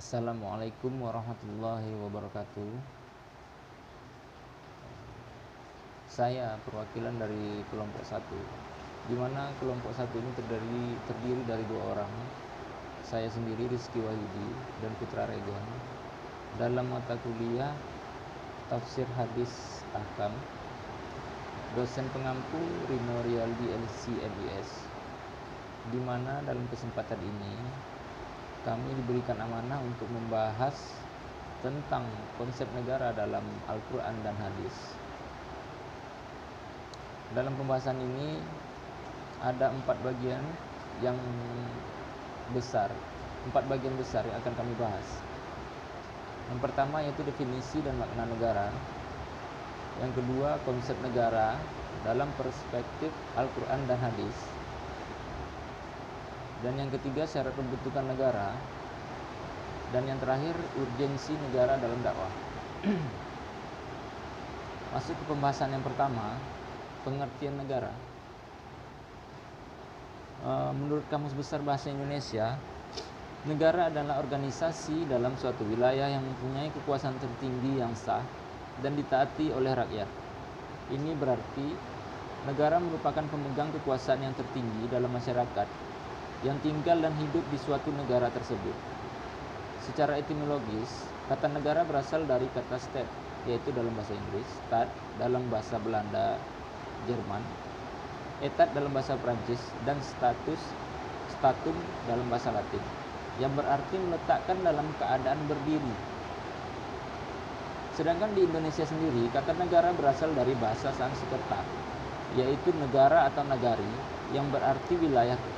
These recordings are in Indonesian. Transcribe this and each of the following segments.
Assalamualaikum warahmatullahi wabarakatuh. Saya perwakilan dari kelompok 1, di mana kelompok 1 ini terdiri dari 2 orang. Saya sendiri Rizky Wahyudi dan Putra Regan dalam mata kuliah Tafsir Hadis Ahkam, dosen pengampu Rino Rialdi LC/MIS, di mana dalam kesempatan ini kami diberikan amanah untuk membahas tentang konsep negara dalam Al-Quran dan Hadis. Dalam pembahasan ini ada 4 bagian besar yang akan kami bahas. Yang pertama yaitu definisi dan makna negara. Yang kedua, konsep negara dalam perspektif Al-Quran dan Hadis. Dan yang ketiga, syarat pembentukan negara. Dan yang terakhir, urgensi negara dalam dakwah. Masuk ke pembahasan yang pertama, pengertian negara. Menurut Kamus Besar Bahasa Indonesia, negara adalah organisasi dalam suatu wilayah yang mempunyai kekuasaan tertinggi yang sah dan ditaati oleh rakyat. Ini berarti negara merupakan pemegang kekuasaan yang tertinggi dalam masyarakat yang tinggal dan hidup di suatu negara tersebut. Secara etimologis, kata negara berasal dari kata state, yaitu dalam bahasa Inggris, stad dalam bahasa Belanda, Jerman, etat dalam bahasa Prancis, dan statum dalam bahasa Latin, yang berarti meletakkan dalam keadaan berdiri. Sedangkan di Indonesia sendiri, kata negara berasal dari bahasa Sanskerta, yaitu negara atau nagari, yang berarti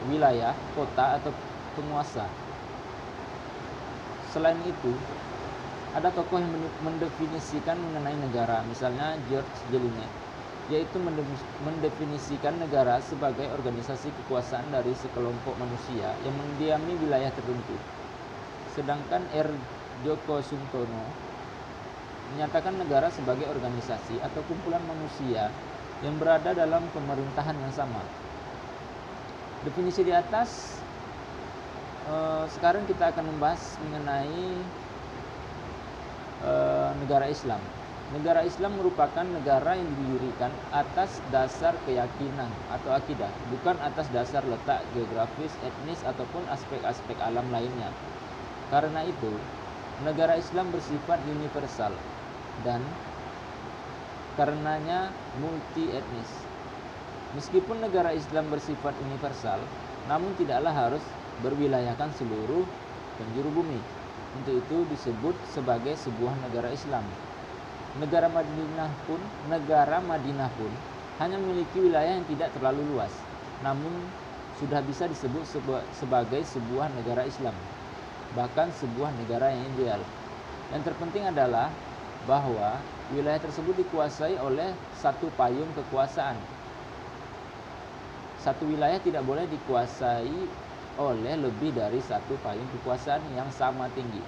wilayah, kota atau penguasa. Selain itu, ada tokoh yang mendefinisikan mengenai negara, misalnya George Jelinek, yaitu mendefinisikan negara sebagai organisasi kekuasaan dari sekelompok manusia yang mendiami wilayah tertentu. Sedangkan R. Djoko Suntono menyatakan negara sebagai organisasi atau kumpulan manusia yang berada dalam pemerintahan yang sama. Definisi di atas, sekarang kita akan membahas mengenai negara Islam. Negara Islam merupakan negara yang didirikan atas dasar keyakinan atau akidah, bukan atas dasar letak geografis, etnis, ataupun aspek-aspek alam lainnya. Karena itu, negara Islam bersifat universal dan karenanya multi etnis. Meskipun negara Islam bersifat universal, namun tidaklah harus berwilayahkan seluruh penjuru bumi. Untuk itu disebut sebagai sebuah negara Islam. Negara Madinah pun hanya memiliki wilayah yang tidak terlalu luas, namun sudah bisa disebut sebagai sebuah negara Islam, bahkan sebuah negara yang ideal. Yang terpenting adalah bahwa wilayah tersebut dikuasai oleh satu payung kekuasaan. Satu wilayah tidak boleh dikuasai oleh lebih dari satu payung kekuasaan yang sama tinggi.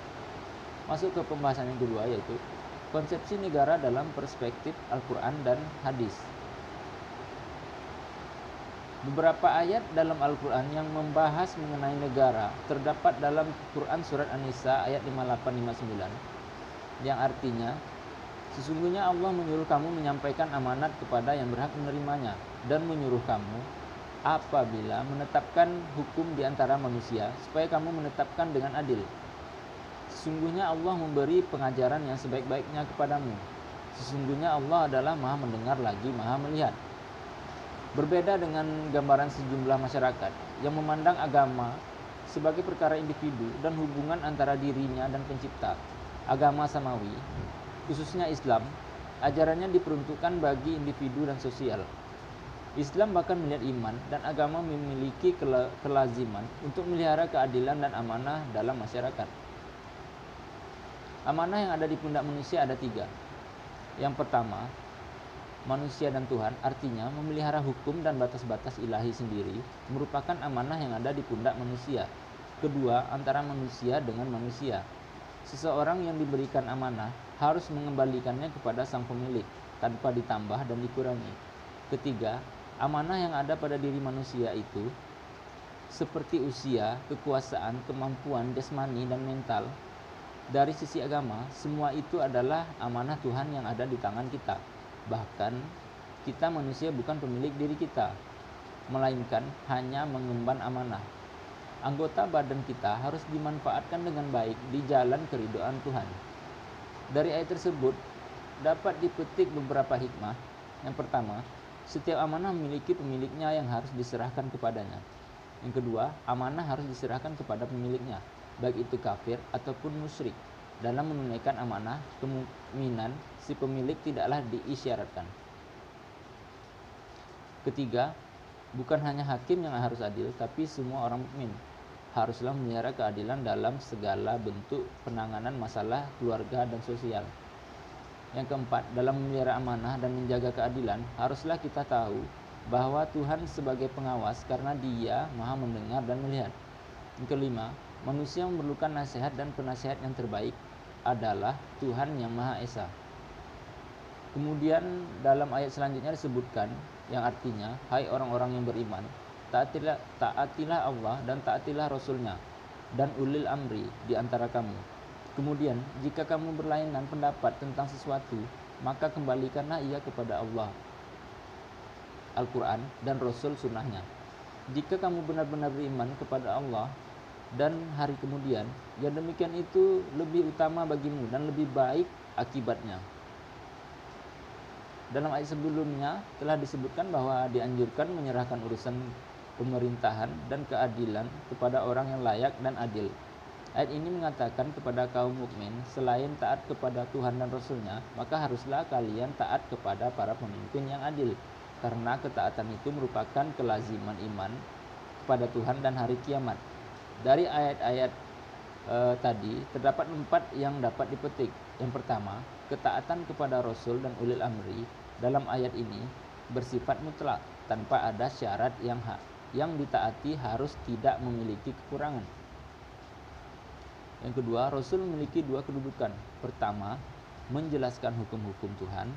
Masuk ke pembahasan yang kedua, yaitu konsepsi negara dalam perspektif Al-Quran dan Hadis. Beberapa ayat dalam Al-Quran yang membahas mengenai negara terdapat dalam Quran Surat An-Nisa ayat 58-59, yang artinya, sesungguhnya Allah menyuruh kamu menyampaikan amanat kepada yang berhak menerimanya, dan menyuruh kamu apabila menetapkan hukum di antara manusia, supaya kamu menetapkan dengan adil. Sesungguhnya Allah memberi pengajaran yang sebaik-baiknya kepadamu. Sesungguhnya Allah adalah Maha mendengar lagi Maha melihat. Berbeda dengan gambaran sejumlah masyarakat yang memandang agama sebagai perkara individu dan hubungan antara dirinya dan pencipta. Agama samawi, khususnya Islam, ajarannya diperuntukkan bagi individu dan sosial. Islam bahkan melihat iman dan agama memiliki kelaziman untuk melihara keadilan dan amanah dalam masyarakat. Amanah yang ada di pundak manusia ada 3. Yang pertama, manusia dan Tuhan, artinya memelihara hukum dan batas-batas ilahi sendiri, merupakan amanah yang ada di pundak manusia. Kedua, antara manusia dengan manusia. Seseorang yang diberikan amanah harus mengembalikannya kepada sang pemilik tanpa ditambah dan dikurangi. Ketiga, amanah yang ada pada diri manusia itu seperti usia, kekuasaan, kemampuan jasmani dan mental Dari sisi agama, semua itu adalah amanah Tuhan yang ada di tangan kita. Bahkan kita manusia bukan pemilik diri kita, melainkan hanya mengemban amanah. Anggota badan kita harus dimanfaatkan dengan baik di jalan keridhaan Tuhan. Dari ayat tersebut dapat dipetik beberapa hikmah. Yang pertama, setiap amanah memiliki pemiliknya yang harus diserahkan kepadanya. Yang kedua, amanah harus diserahkan kepada pemiliknya, baik itu kafir ataupun musyrik. Dalam menunaikan amanah, kemungkinan si pemilik tidaklah diisyaratkan. Ketiga, bukan hanya hakim yang harus adil, tapi semua orang mukmin haruslah memelihara keadilan dalam segala bentuk penanganan masalah keluarga dan sosial. Yang keempat, dalam memelihara amanah dan menjaga keadilan, haruslah kita tahu bahwa Tuhan sebagai pengawas karena Dia Maha mendengar dan melihat. Yang kelima, manusia memerlukan nasihat dan penasihat yang terbaik adalah Tuhan yang Maha Esa. Kemudian dalam ayat selanjutnya disebutkan yang artinya, hai orang-orang yang beriman, taatilah Allah dan taatilah Rasul-Nya dan ulil amri di antara kamu. Kemudian, jika kamu berlainan pendapat tentang sesuatu, maka kembalikanlah ia kepada Allah, Al-Quran, dan Rasul Sunnahnya. Jika kamu benar-benar beriman kepada Allah dan hari kemudian, ya demikian itu lebih utama bagimu dan lebih baik akibatnya. Dalam ayat sebelumnya telah disebutkan bahwa dianjurkan menyerahkan urusan pemerintahan dan keadilan kepada orang yang layak dan adil. Ayat ini mengatakan kepada kaum mukmin, selain taat kepada Tuhan dan Rasul-Nya, maka haruslah kalian taat kepada para pemimpin yang adil, karena ketaatan itu merupakan kelaziman iman kepada Tuhan dan hari kiamat. Dari ayat-ayat tadi terdapat 4 yang dapat dipetik. Yang pertama, ketaatan kepada Rasul dan ulil amri dalam ayat ini bersifat mutlak tanpa ada syarat yang ditaati harus tidak memiliki kekurangan. Yang kedua, Rasul memiliki 2 kedudukan. Pertama, menjelaskan hukum-hukum Tuhan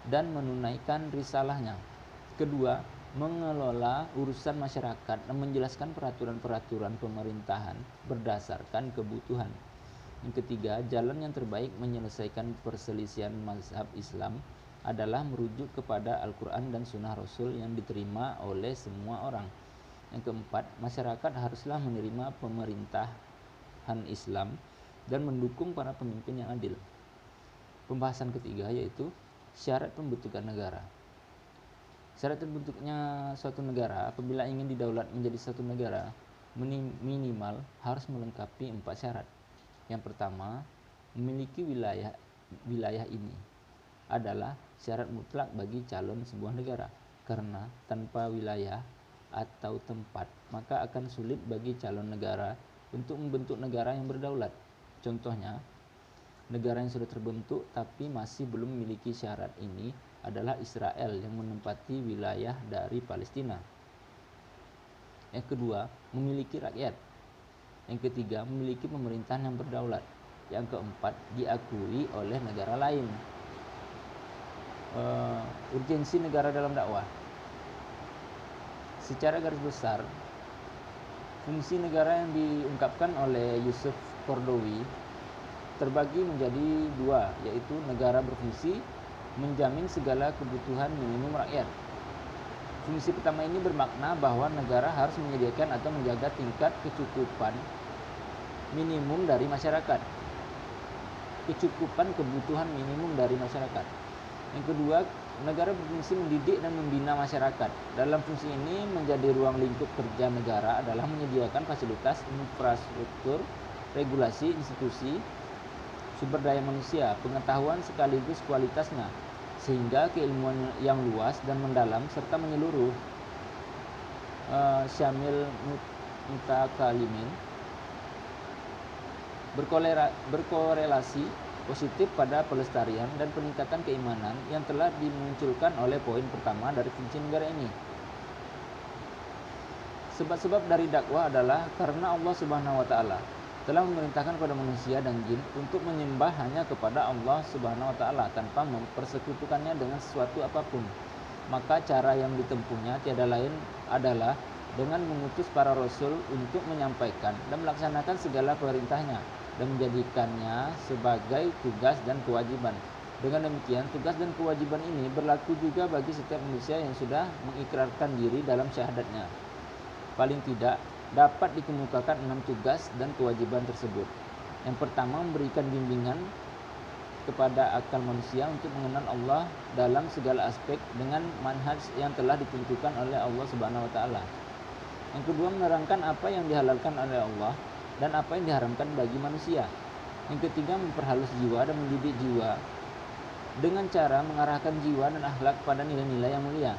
dan menunaikan risalahnya. Kedua, mengelola urusan masyarakat dan menjelaskan peraturan-peraturan pemerintahan berdasarkan kebutuhan. Yang ketiga, jalan yang terbaik menyelesaikan perselisihan mazhab Islam adalah merujuk kepada Al-Quran dan Sunnah Rasul yang diterima oleh semua orang. Yang keempat, masyarakat haruslah menerima pemerintahan Islam dan mendukung para pemimpin yang adil. Pembahasan ketiga yaitu syarat pembentukan negara. Syarat terbentuknya suatu negara apabila ingin didaulat menjadi satu negara minimal harus melengkapi 4 syarat. Yang pertama, memiliki wilayah ini adalah syarat mutlak bagi calon sebuah negara, karena tanpa wilayah atau tempat maka akan sulit bagi calon negara untuk membentuk negara yang berdaulat. Contohnya, negara yang sudah terbentuk tapi masih belum memiliki syarat ini adalah Israel yang menempati wilayah dari Palestina. Yang kedua, memiliki rakyat. Yang ketiga, memiliki pemerintahan yang berdaulat. Yang keempat, diakui oleh negara lain. Urgensi negara dalam dakwah. Secara garis besar, fungsi negara yang diungkapkan oleh Yusuf Qaradawi terbagi menjadi 2, yaitu negara berfungsi menjamin segala kebutuhan minimum rakyat. Fungsi pertama ini bermakna bahwa negara harus menyediakan atau menjaga tingkat kecukupan minimum dari masyarakat. Kecukupan kebutuhan minimum dari masyarakat. Yang kedua, negara berfungsi mendidik dan membina masyarakat. Dalam fungsi ini menjadi ruang lingkup kerja negara adalah menyediakan fasilitas, infrastruktur, regulasi, institusi, sumber daya manusia, pengetahuan sekaligus kualitasnya, sehingga keilmuan yang luas dan mendalam serta menyeluruh syamil mutakalimin berkorelasi positif pada pelestarian dan peningkatan keimanan yang telah dimunculkan oleh poin pertama dari fungsi negara ini. Sebab-sebab dari dakwah adalah karena Allah Subhanahu wa taala telah memerintahkan kepada manusia dan jin untuk menyembah hanya kepada Allah Subhanahu wa taala tanpa mempersekutukannya dengan sesuatu apapun. Maka cara yang ditempuhnya tiada lain adalah dengan mengutus para rasul untuk menyampaikan dan melaksanakan segala perintahnya dan menjadikannya sebagai tugas dan kewajiban. Dengan demikian, tugas dan kewajiban ini berlaku juga bagi setiap manusia yang sudah mengikrarkan diri dalam syahadatnya. Paling tidak, dapat dikemukakan 6 tugas dan kewajiban tersebut. Yang pertama, memberikan bimbingan kepada akal manusia untuk mengenal Allah dalam segala aspek dengan manhaj yang telah ditentukan oleh Allah Subhanahu wa taala. Yang kedua, menerangkan apa yang dihalalkan oleh Allah dan apa yang diharamkan bagi manusia. Yang ketiga, memperhalus jiwa dan mendidik jiwa dengan cara mengarahkan jiwa dan akhlak pada nilai-nilai yang mulia.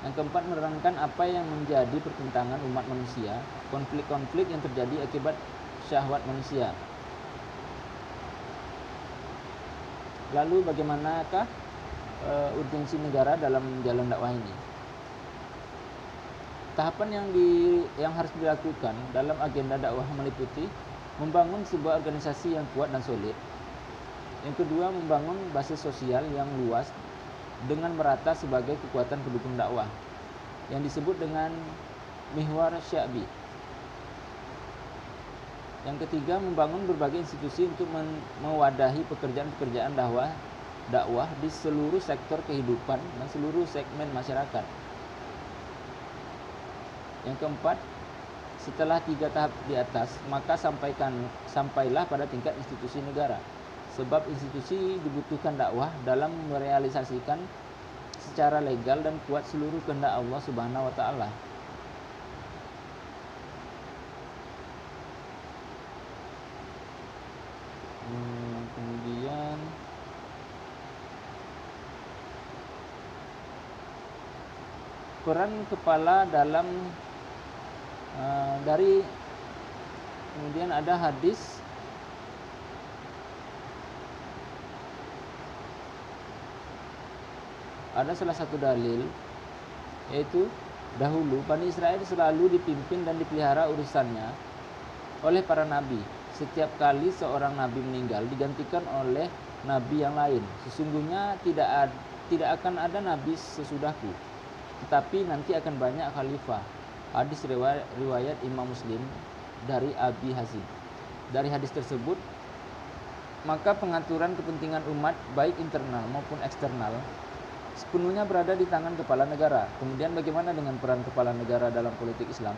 Yang keempat, menerangkan apa yang menjadi pertentangan umat manusia, konflik-konflik yang terjadi akibat syahwat manusia. Lalu bagaimanakah urgensi negara dalam jalan dakwah ini? Tahapan yang harus dilakukan dalam agenda dakwah meliputi membangun sebuah organisasi yang kuat dan solid. Yang kedua, membangun basis sosial yang luas dengan merata sebagai kekuatan pendukung dakwah yang disebut dengan mihwar sya'bi. Yang ketiga, membangun berbagai institusi untuk mewadahi pekerjaan-pekerjaan dakwah di seluruh sektor kehidupan dan seluruh segmen masyarakat. Yang keempat, setelah 3 tahap di atas, maka sampailah pada tingkat institusi negara. Sebab institusi dibutuhkan dakwah dalam merealisasikan secara legal dan kuat seluruh kehendak Allah Subhanahu wa taala. Kemudian peran kepala dalam kemudian ada hadis ada salah satu dalil, yaitu dahulu Bani Israel selalu dipimpin dan dipelihara urusannya oleh para nabi. Setiap kali seorang nabi meninggal digantikan oleh nabi yang lain. Sesungguhnya tidak akan ada nabi sesudahku, tetapi nanti akan banyak khalifah. Hadis riwayat Imam Muslim dari Abi Hazim. Dari hadis tersebut, maka pengaturan kepentingan umat baik internal maupun eksternal sepenuhnya berada di tangan kepala negara. Kemudian bagaimana dengan peran kepala negara dalam politik Islam?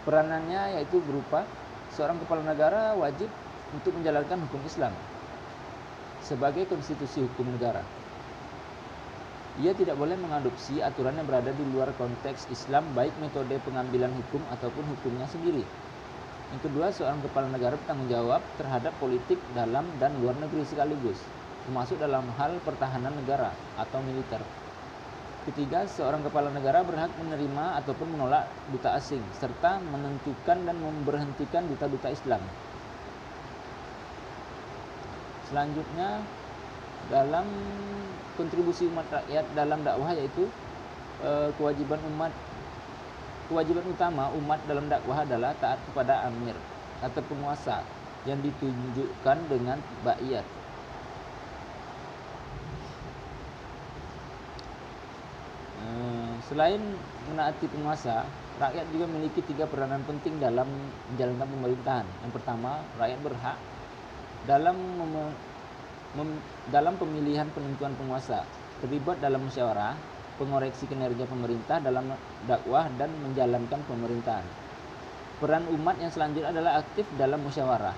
Peranannya yaitu berupa seorang kepala negara wajib untuk menjalankan hukum Islam sebagai konstitusi hukum negara. Ia tidak boleh mengadopsi aturan yang berada di luar konteks Islam, baik metode pengambilan hukum ataupun hukumnya sendiri. Yang kedua, seorang kepala negara bertanggung jawab terhadap politik dalam dan luar negeri sekaligus, termasuk dalam hal pertahanan negara atau militer. Ketiga, seorang kepala negara berhak menerima ataupun menolak duta asing, serta menentukan dan memberhentikan duta-duta Islam. Selanjutnya, dalam kontribusi umat rakyat dalam dakwah, yaitu kewajiban utama umat dalam dakwah adalah taat kepada amir atau penguasa yang ditunjukkan dengan baiat. Selain menaati penguasa, rakyat juga memiliki 3 peranan penting dalam menjalankan pemerintahan. Yang pertama, rakyat berhak dalam pemilihan penentuan penguasa, terlibat dalam musyawarah, pengoreksi kinerja pemerintah dalam dakwah dan menjalankan pemerintahan. Peran umat yang selanjutnya adalah aktif dalam musyawarah.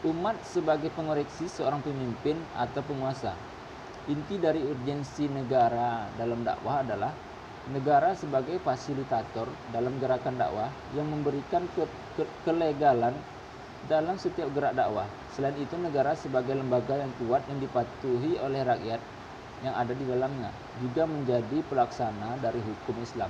Umat sebagai pengoreksi seorang pemimpin atau penguasa. Inti dari urgensi negara dalam dakwah adalah negara sebagai fasilitator dalam gerakan dakwah yang memberikan kelegalan dalam setiap gerak dakwah. Selain itu, negara sebagai lembaga yang kuat yang dipatuhi oleh rakyat yang ada di dalamnya juga menjadi pelaksana dari hukum Islam.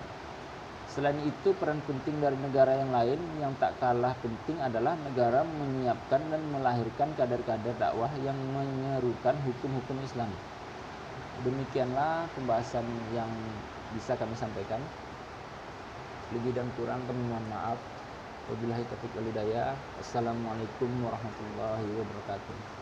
Selain itu, peran penting dari negara yang lain yang tak kalah penting adalah negara menyiapkan dan melahirkan kader-kader dakwah yang menyerukan hukum-hukum Islam. Demikianlah pembahasan yang bisa kami sampaikan. Lebih dan kurang kami mohon maaf. Wabillahi taufiq wal hidayah. Assalamualaikum warahmatullahi wabarakatuh.